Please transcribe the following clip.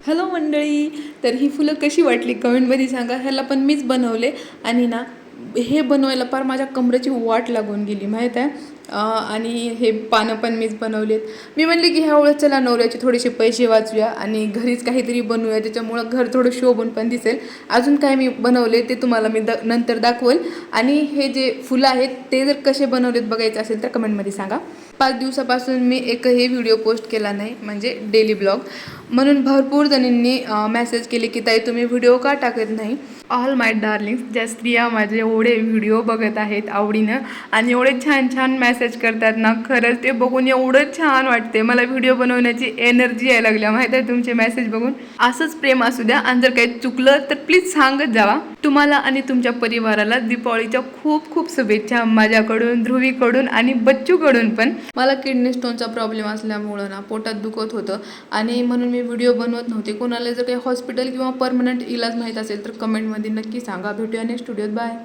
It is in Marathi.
हॅलो मंडळी. तर ही फुलं कशी वाटली कमेंटमध्ये सांगा. ह्याला पण मीच बनवले आणि ना हे बनवायला फार माझ्या कमरेची वाट लागून गेली माहीत आहे. आणि हे पानं पण मीच बनवलेत. मी म्हणले की ह्या वेळेस चला नवऱ्याचे थोडेसे पैसे वाचूया आणि घरीच काहीतरी बनवूया, त्याच्यामुळं घर थोडं शोभून पण दिसेल. अजून काय मी बनवले ते तुम्हाला मी नंतर दाखवेल. आणि हे जे फुलं आहेत ते जर कसे बनवलेत बघायचं असेल तर कमेंटमध्ये सांगा. 5 दिवसापासून मी एकही व्हिडिओ पोस्ट केला नाही, म्हणजे डेली ब्लॉग. म्हणून भरपूर जणींनी मेसेज केले की ताई तुम्ही व्हिडिओ का टाकत नाही. ऑल माय डार्लिंग्स, ज्या स्त्रिया माझे एवढे व्हिडिओ बघत आहेत आवडीनं आणि एवढे छान छान मेसेज करतात ना, खरंच ते बघून एवढं छान वाटते. मला व्हिडिओ बनवण्याची एनर्जी यायला लागल्या माहीत आहे तुमचे मेसेज बघून. असंच प्रेम असू द्या आणि जर काही चुकलं तर प्लीज सांगत जावा. तुम्हाला आणि तुमच्या परिवाराला दीपावलीच्या खूप खूप शुभेच्छा माझ्याकडून, ध्रुवीकडून आणि बच्चूकडून पण. मला किडनी स्टोनचा प्रॉब्लेम असल्यामुळं ना पोटात दुखत होतं आणि म्हणून मी व्हिडिओ बनवत नव्हते. कोणाला जर काही हॉस्पिटल किंवा परमनंट इलाज माहीत असेल तर कमेंटमध्ये नक्की सांगा. भेटूया नेक्स्ट व्हिडिओत. बाय.